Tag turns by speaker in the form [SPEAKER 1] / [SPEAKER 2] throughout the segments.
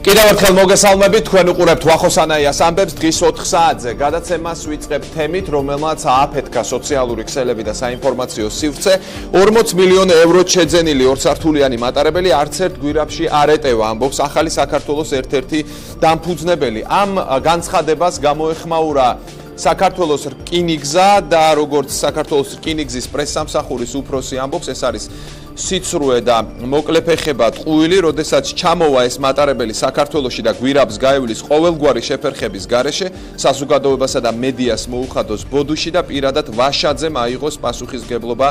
[SPEAKER 1] კიდევ ერთხელ მოგესალმებით, თქვენ უყურებთ ვახოსანაიას ამბებს დღის 4 საათზე. გადაცემას ვიწყებთ თემით, რომელმაც ააფეთქა სოციალური ქსელები და საინფორმაციო სივრცე. 40 მილიონი ევროთ შეძენილი ორსართულიანი მატარებელი არც ერთ გვირაბში არ ეტევა, ამბობს ახალი საქართველოს ერთ-ერთი დამფუძნებელი. ამ განცხადებას გამოეხმაურა საქართველოს რკინიგზა და როგორც საქართველოს რკინიგზის პრესსამსახურის უფროსი ამბობს, ეს არის სიცრუე და მოკლეფეხება ტყუილი, როდესაც ჩამოვა ეს მატარებელი საქართველოში და გვირაბს გაივლის ყოველგვარი შეფერხების გარეშე, საზოგადოებასა და მედიას მოუხადოს ბოდუში და პირადად ვაშაძემ აიღოს პასუხისმგებლობა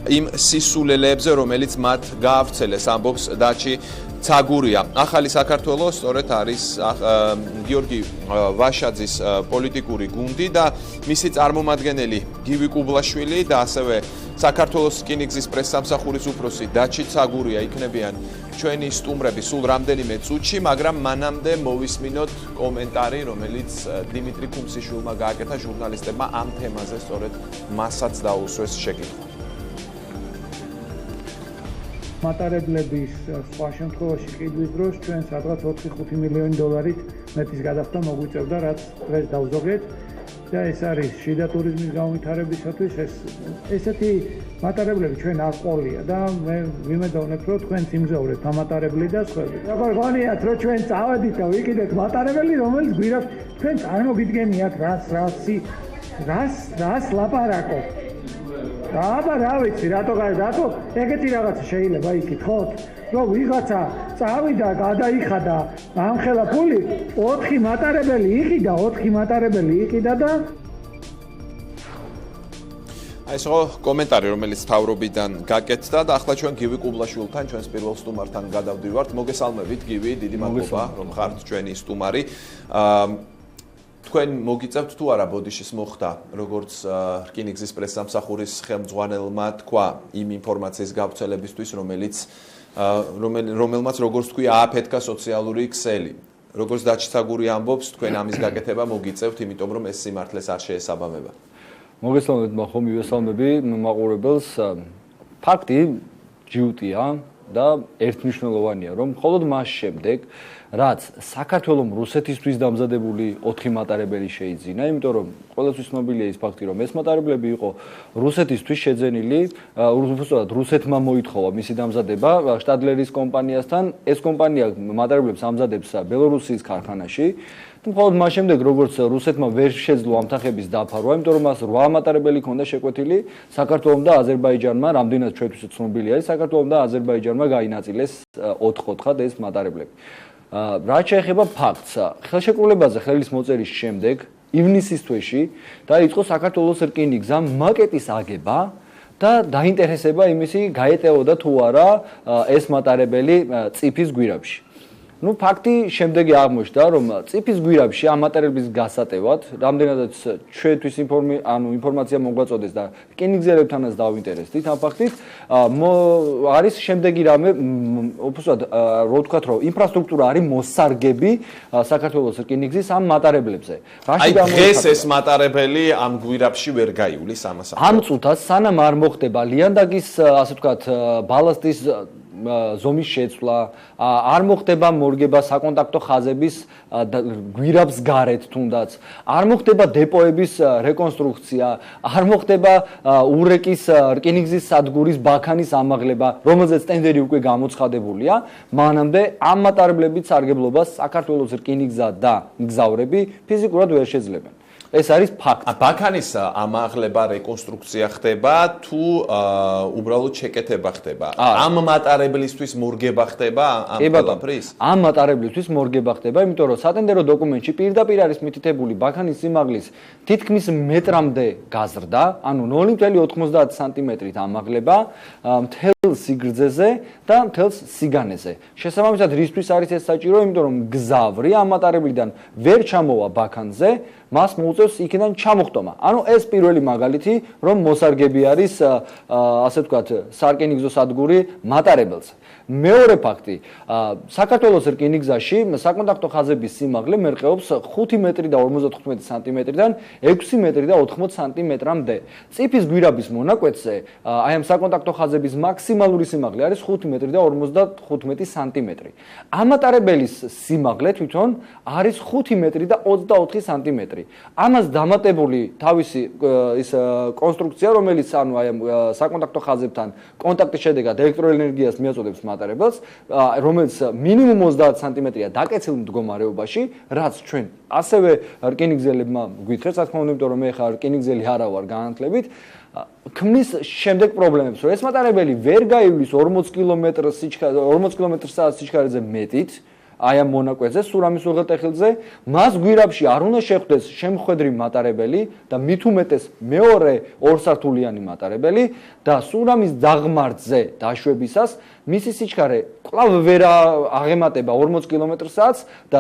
[SPEAKER 1] იმ სისულელეებზე, რომელიც მათ გაავრცელეს, ამბობს დაჩი ცაგურია. ახალი საქართველო სწორედ არის გიორგი ვაშაძის პოლიტიკური გუნდი და მისი წარმომადგენელი გივი კუბლაშვილი და ასევე საქართველოს რკინიგზის პრესსამსახურის უფროსი დაჩი ცაგურია იქნებიან ჩვენი სტუმრები სულ რამდენიმე წუთში, მაგრამ მანამდე მოვისმინოთ კომენტარი, რომელიც დიმიტრი ქუმსიშვილმა გააკეთა ჟურნალისტებმა ამ თემაზე, სწორედ მასაც დაუსვეს შეკითხვა.
[SPEAKER 2] მატარებლების სხვა შემთხვევაში ყიდვის დროს ჩვენ სადღაც 4-5 მილიონი დოლარით მეტის გადახდა მოგვიწევდა, რაც დღეს დავზოგეთ და ეს არის შიდა ტურიზმის განვითარებისათვის ესეთი მატარებლები ჩვენ არ ყოლია და მე ვიმედოვნებ, რომ თქვენც იმზაურებთ ამ მატარებლი და სხვები. როგორ გონიათ, რომ ჩვენ წავედით და ვიკიდეთ მატარებელი, რომელიც გვირაბს თქვენ წარმოგიდგენიათ რას ლაპარაკობ. აბა რა ვიცი, რატო ეგეთი რაღაცა შეიძლება იკითხოთ, რომ ვიღაცა წავიდა, გადაიხადა ამხელა ფული, 4 მატარებელი იყიდა და
[SPEAKER 1] ეს იყო კომენტარი, რომელიც თავრობიდან გაკეთდა და ახლა ჩვენ გივი კუბლაშვილთან, ჩვენს პირველ სტუმართან გადავდივართ. მოგესალმებით, გივი, დიდი მადლობა, რომ ხართ ჩვენი სტუმარი. თქვენ მოგიწევთ თუ არა ბოდიშის მოხდა, როგორც რკინიგზის პრესსამსახურის ხელმძღვანელმა თქვა იმ ინფორმაციის გავრცელებისთვის, რომელმაც როგორც თქვი ააფეთქა სოციალური ქსელი. როგორც დაჩი ცაგური ამბობს, თქვენ ამის გაკეთება მოგიწევთ, იმიტომ რომ ეს სიმართლეს არ შეესაბამება.
[SPEAKER 3] მოგესალმებით, ხომ მივესალმები მაყურებელს. ფაქტი ჯიუტია და ერთმნიშვნელოვანია, რომ მხოლოდ მას შემდეგ რაც საქართველოს რუსეთისთვის დამზადებული 4 მატარებელი შეიძინა, იმიტომ რომ ყველასთვის ცნობილია ის ფაქტი, რომ ეს მატარებლები იყო რუსეთისთვის შეძენილი, უბრალოდ რუსეთმა მოითხოვა მისი დამზადება შტადლერის კომპანიასთან. ეს კომპანია მატარებლებს ამზადებს ბელორუსიის ქარხანაში. მხოლოდ მას შემდეგ, როგორც რუსეთმა ვერ შეძლო ამ თანხების დაფარვა, იმიტომ რომ მას 8 მატარებელი ჰქონდა შეკვეთილი, საქართველოს და აზერბაიჯანმა, რამდენად ჩვენთვის ცნობილი არის, საქართველოს და აზერბაიჯანმა გაინაწილეს 4-4 ეს მატარებლები. რაც შეეხება ფაქტს, ხელშეკრულებაზე ხელის მოწერის შემდეგ, ივნისის თვეში დაიწყო საქართველოს რკინიგზამ მაკეტის აგება და დაინტერესება იმისი გაეტეოდა თუ არა ეს მატარებელი წიფის გვირაბში. ფაქტი შემდეგი აღმოჩნდა, რომ წიფის გვირაბში ამ მატარებლების გასატევად, რამდენადაც ჩვენთვის ინფორმაცია მოგვაწოდეს და რკინიგზელებთანაც დავინტერესდით ამ ფაქტით, არის შემდეგი რამე, უბრალოდ რო ვთქვათ, რომ ინფრასტრუქტურა არის მოსარგები საქართველოს რკინიგზის ამ მატარებლებზე.
[SPEAKER 1] აი დღეს ეს მატარებელი ამ გვირაბში ვერ გაივლის ამას.
[SPEAKER 3] ამ წუთას სანამ არ მოხდება ლიანდაგის, ასე ვთქვათ, ბალასტის ზომის შეცვლა, არ მოხდება მორგება საკონტაქტო ხაზების გვირაბს გარეთ თუნდაც, არ მოხდება დეპოების რეკონსტრუქცია, არ მოხდება ურეკის რკინიგზის სადგურის ბაქანის ამაღლება, რომელზეც ტენდერი უკვე გამოცხადებულია, მანამდე ამ მატარებლებით სარგებლობას საქართველოს რკინიგზა და მგზავრები ფიზიკურად ვერ შეძლებენ. ეს არის ფაქტი.
[SPEAKER 1] ბაქანის ამაღლება, რეკონსტრუქცია ხდება თუ უბრალოდ შეკეთება ხდება? ამ მატარებლისთვის მორგება ხდება ამ ყველაფრის?
[SPEAKER 3] ამ მატარებლისთვის მორგება ხდება, იმიტომ რომ სატენდერო დოკუმენტში პირდაპირ არის მითითებული ბაქანის სიმაღლის თითქმის მეტრამდე გაზრდა, ანუ 0.90 სანტიმეტრით ამაღლება მთელ სიგრძეზე და მთელ სიგანეზე. შესაბამისად, რისთვის არის ეს საჭირო? იმიტომ რომ გზავრი ამ მატარებლიდან ვერ ჩამოვა ბაქანზე, მას მოუწევს იქიდან ჩამოხტომა. ანუ ეს პირველი მაგალითი, რომ მოსარგები არის ასე ვთქვათ, სარკინიგზო სადგური მატარებელს. მეორე ფაქტი, საქართველოს რკინიგზაში საკონტაქტო ხაზების სიმაღლე მერყეობს 5 მეტრი და 55 სანტიმეტრიდან 6 მეტრი და 80 სანტიმეტრამდე. წიფის გვირაბის მონაკვეთზე აი ამ საკონტაქტო ხაზების მაქსიმალური სიმაღლე არის 5 მეტრი და 55 სანტიმეტრი. ამატარებელის სიმაღლე თვითონ არის 5 მეტრი და 24 სანტიმეტრი. ამას დამატებული თავისი ის კონსტრუქცია, რომელიც ანუ აი ამ საკონტაქტო ხაზებთან კონტაქტის შედეგად ელექტროენერგიას მიაწოდებს მატარებელს, რომელიც მინიმუმ 30 სანტიმეტრია დაკეცილ მდგომარეობაში, რაც ჩვენ ასევე რკინიგზელებმა გვითხრეს, რა თქმა უნდა, იმიტომ რომ მე ხარ რკინიგზელი არა ვარ განათლებით, ქმნის შემდეგ პრობლემებს, რომ ეს მატარებელი ვერ გაივლის 40 კმ/სთ სიჩქარეზე მეტით, აი ამ მონაკვეთზე, სურამის უღელტეხილზე, მას გვირაბში არ უნდა შეხვდეს შემხვედრი მატარებელი და მით უმეტეს მეორე ორსართულიანი მატარებელი და სურამის დაღმართზე დაშვებისას მისი სიჩქარე კვლავ ვერ აღემატება 40 კმ/სთ და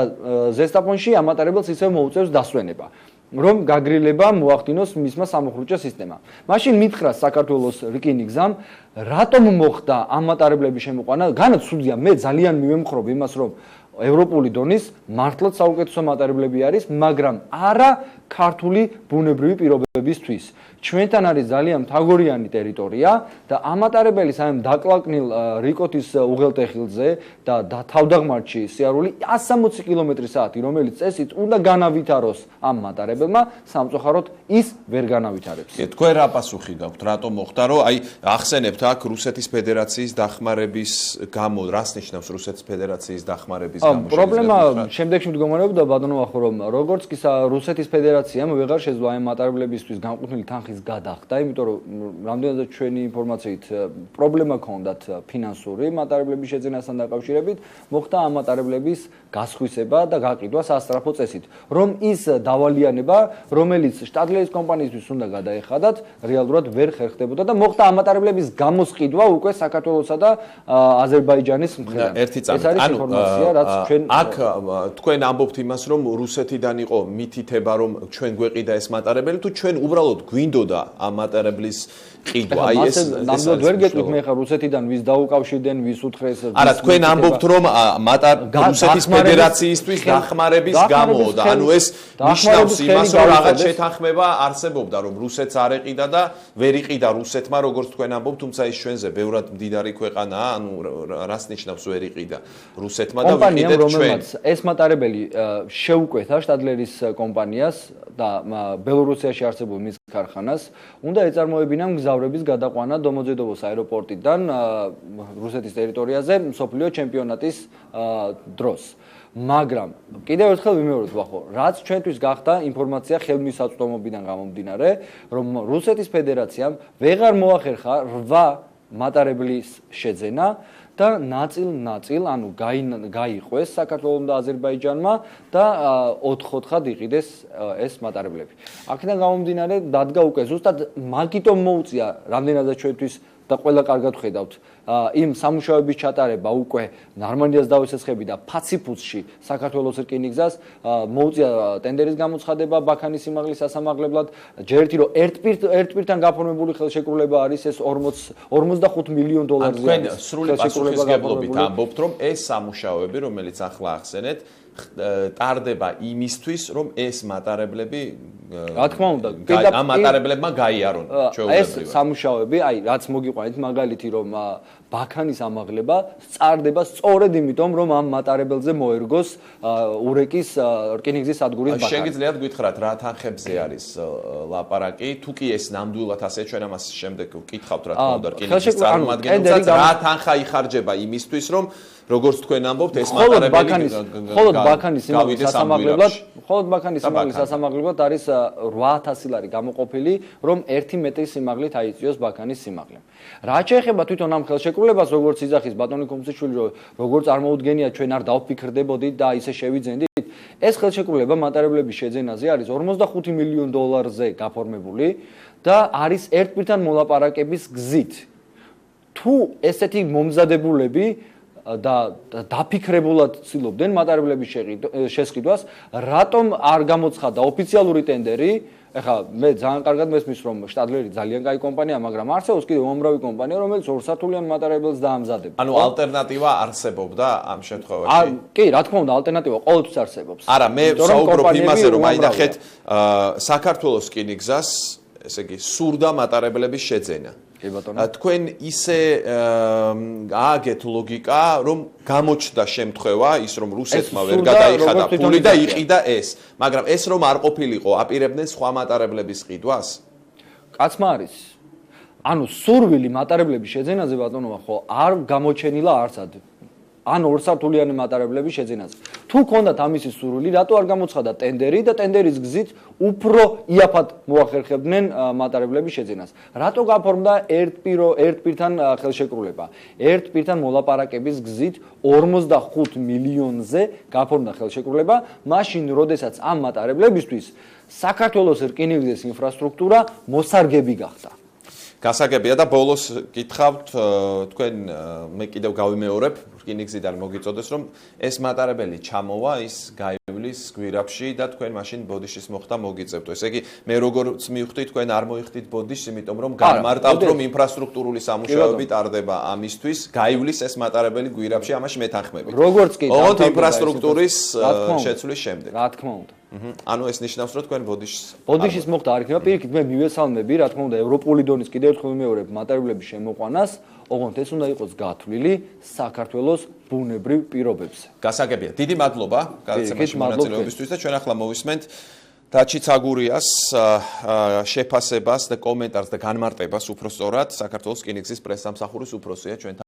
[SPEAKER 3] ზესტაფონში ამ მატარებელს ისევ მოუწევს დასვენება. რომ გაგრილება მოახდინოს მისმა სამოხრუჭე სისტემამ. მაშინ მითხრა საქართველოს რკინიგზამ, რატომ მოხდა ამ მატარებლების შემოყვანა? განაც სუდია, მე ძალიან მივემხრობ იმას, რომ ევროპული დონის მართლაც საუკეთესო მატარებლები არის, მაგრამ არა ქართული ბუნებრივი პირობებისთვის. ჩვენთან არის ძალიან მთაგორიანი ტერიტორია და ამ მატარებელის ამ დაკლაკნილ რიკოთის უღელტეხილზე და თავდაღმართში სიარული 160 კმ/სთ, რომელიც წესით უნდა განავითაროს ამ მატარებელმა, სამწუხაროდ ის ვერ განავითარებს.
[SPEAKER 1] თქვენ რა პასუხი გაქვთ, რატომ მოხდა, რომ აი ახსენებთ აქ რუსეთის ფედერაციის დახმარების გამო, რას ნიშნავს რუსეთის ფედერაციის დახმარების გამო?
[SPEAKER 3] პრობლემა შემდეგში მდგომარეობდა ბატონო ახო, რომ როგორც კი რუსეთის ფედერაციამ ვეღარ შეძლო აი მატარებლებისთვის განკუთვნილი თანხის გადახდა, იმიტომ რომ რამდენადაც ჩვენი ინფორმაციით პრობლემა ჰქონდათ ფინანსური მატარებლების შეძენასთან დაკავშირებით, მოხდა ამ მატარებლების გასხვისება და გაყიდვა სასწრაფო წესით. რომ ის დავალიანება, რომელიც შტადლერის კომპანიისთვის უნდა გადაეხადათ, რეალურად ვერ ხერხდებოდა და მოხდა ამ მატარებლების გამოსყიდვა უკვე საქართველოსა და აზერბაიჯანის მხრიდან. ეს არის ინფორმაცია, რაც ჩვენ
[SPEAKER 1] აქ თქვენ ამბობთ იმას, რომ რუსეთიდან იყო მითითება, რომ ჩვენ გვეყიდა ეს მატარებელი, თუ ჩვენ უბრალოდ გვინდოდა ამ მატარებლის ყიდვა. აი ეს
[SPEAKER 3] ნამდვილად ვერ გეტყვით მე ხარ რუსეთიდან ვის დაუკავშირდნენ, ვის უთხრეს.
[SPEAKER 1] არა, თქვენ ამბობთ, რომ რუსეთის ფედერაციისთვის დახმარების გამო და ანუ ეს ნიშნავს იმას, რომ რაღაც შეთანხმება არსებობდა, რომ რუსეთს არ ეყიდა და ვერ იყიდა რუსეთმა, როგორც თქვენ ამბობთ, თუმცა ის ჩვენზე ბევრად მდიდარი ქვეყანაა, ანუ რას ნიშნავს ვერ იყიდა რუსეთმა და ვიყიდეთ ჩვენ.
[SPEAKER 3] ეს მატარებელი შეუკვეთა შტადლერის კომპანიას და ბელორუსიაში არსებულ მის ქარხანას უნდა ეწარმოებინა მგზავრების გადაყვანა დომოძედოვოს აეროპორტიდან რუსეთის ტერიტორიაზე მსოფლიო ჩემპიონატის დროს. მაგრამ კიდევ ერთხელ ვიმეორებ ვახო, რაც ჩვენთვის გახდა ინფორმაცია ხელმისაწვდომობიდან გამომდინარე, რომ რუსეთის ფედერაციამ ვეღარ მოახერხა 8 მატარებლის შეძენა და ნაწილ, ანუ გაიყვეს საქართველოს და აზერბაიჯანმა და 4-4-ხად იყიდეს ეს მატარებლები. აქედან გამომდინარე დადგა უკვე ზუსტად მაგიტომ მოუწია რამდენადაც ჩვენთვის და ყველა კარგად ხედავთ იმ სამუშაოების ჩატარება უკვე ნორმანდიას დავესესხები და ფაციფუცში საქართველოს რკინიგზას მოუწია ტენდერის გამოცხადება ბაქანის სიმაღლის სასამაღლებლად ჯერ ერთი რომ ერთ პირთან გაფორმებული ხელშეკრულება არის ეს 45 მილიონ დოლარზე
[SPEAKER 1] თქვენ სრული პასუხისმგებლობით ამბობთ რომ ეს სამუშაოები რომელიც ახლა ახსენეთ ტარდება იმისთვის რომ ეს მატარებლები
[SPEAKER 3] რა თქმა უნდა
[SPEAKER 1] ამ მატარებლებმა გაიარონ
[SPEAKER 3] ეს
[SPEAKER 1] ჩვეულებრივად
[SPEAKER 3] სამუშაოები აი რაც მოგიყვანით მაგალითი რომ ბაქანის ამაღლება სწარდება სწორედ იმიტომ რომ ამ მატარებელზე მოერგოს ურეკის რკინიგზის სადგურის ბაქანი
[SPEAKER 1] შეგიძლიათ გითხრათ რა თანხებზე არის ლაპარაკი თუ კი ეს ნამდვილად ასე ჩვენ ამას შემდეგ ვკითხავთ რა თქმა უნდა რკინიგზის წარმომადგენელსაც რა თანხა იხარჯება იმისთვის რომ როგორც თქვენ ამბობთ ეს მატარებელი
[SPEAKER 3] მხოლოდ ბაქანის სიმაღლის სასამაღლებლად არის 8000 ლარი გამოყოფილი რომ 1 მეტრის სიმაღლით აიწვიოს ბაქანის სიმაღლე. რაც შეეხება თვითონ ამ ხელშეკრულებას როგორც იძახის ბატონი კომსიშვილი როგორც წარმოუდგენია ჩვენ არ დავფიქრდებოდით და ისე შევიძენდით ეს ხელშეკრულება მატარებლების შეძენაზე არის 45 მილიონ დოლარზე გაფორმებული და არის ერთ პირთან მოლაპარაკების გზით. თუ ესეთი მომზადებულები და დაფიქრებულად ცდილობდნენ მატარებლების შესყიდვას, რატომ არ გამოცხადა ოფიციალური ტენდერი? ეხლა მე ძალიან კარგად მესმის რომ შტადლერი ძალიან კაი კომპანია, მაგრამ არსებობს კიდევ უამრავი კომპანია, რომელიც ორსართულიან მატარებელს დაამზადება.
[SPEAKER 1] ანუ ალტერნატივა არსებობდა ამ შემთხვევაში?
[SPEAKER 3] კი, რა თქმა უნდა, ალტერნატივა ყოველთვის არსებობს.
[SPEAKER 1] არა, მე ვსაუბრობ იმაზე, რომ აი ნახეთ, საქართველოს რკინიგზას, ესე იგი, სურდა მატარებლების შეძენა. თქვენ ისე ააგეთ ლოგიკა, რომ გამოჩნდა შემთხვევა ის რომ რუსეთმა ვერ გადაიხადა ფული და იყიდა ეს, მაგრამ ეს რომ არ ყოფილიყო, აპირებდნენ სხვა მატარებლების ყიდვას?
[SPEAKER 3] კაცმა არის. ანუ სურვილი მატარებლების შეძენაზე ბატონო, ხო, არ გამოჩენილა არცად. ან ორსართულიანი მატარებლების შეძენაზე. თუ ქონდათ ამისი სურვილი, რატო არ გამოცხადა ტენდერი და ტენდერის გზით უფრო იაფად მოახერხებდნენ მატარებლების შეძენას? რატო გაფორმდა ერთ პირთან ხელშეკრულება? ერთ პირთან მოლაპარაკების გზით 45 მილიონზე გაფორმდა ხელშეკრულება, მაშინ, როდესაც ამ მატარებლებისთვის საქართველოს რკინიგზის ინფრასტრუქტურა მოსარგები გახდა.
[SPEAKER 1] გასაგებია და ბოლოს გითხავთ თქვენ მე კიდევ გავიმეორებ რკინიგზიდან მოგიწოდეს რომ ეს მატარებელი ჩამოვა ის გაივლის გვირაბში და თქვენ მაშინ ბოდიშის მოხდა მოგიწევთ. ესე იგი მე როგორც მივხვდი თქვენ არ მოიხდით ბოდიშს, იმიტომ რომ გამარტავთ რომ ინფრასტრუქტურული სამუშაოები ტარდება ამისთვის, გაივლის ეს მატარებელი გვირაბში, ამაში მეთანხმებით.
[SPEAKER 3] როგორც კი
[SPEAKER 1] ოღონდ ინფრასტრუქტურის შეცვლის შემდეგ.
[SPEAKER 3] რა თქმა უნდა.
[SPEAKER 1] ანუ ეს ნიშნავს რომ თქვენ
[SPEAKER 3] ბოდიშის მოხდა არ იქნება, პირიქით მე მივესალმები, რა თქმა უნდა, ევროპული დონის კიდევ ერთხელ ვიმეორებ მატარებლების შემოყვანას, ოღონდ ეს უნდა იყოს გათვლილი საქართველოს ბუნებრივ პირობებზე.
[SPEAKER 1] გასაგებია. დიდი მადლობა გადაცემაში მონაწილეობისთვის და ჩვენ ახლა მოვისმენთ დაჩი ცაგურიას შეფასებას და კომენტარს და განმარტებას უფრო სწორად საქართველოს რკინიგზის პრესსამსახურის უფროსია ჩვენ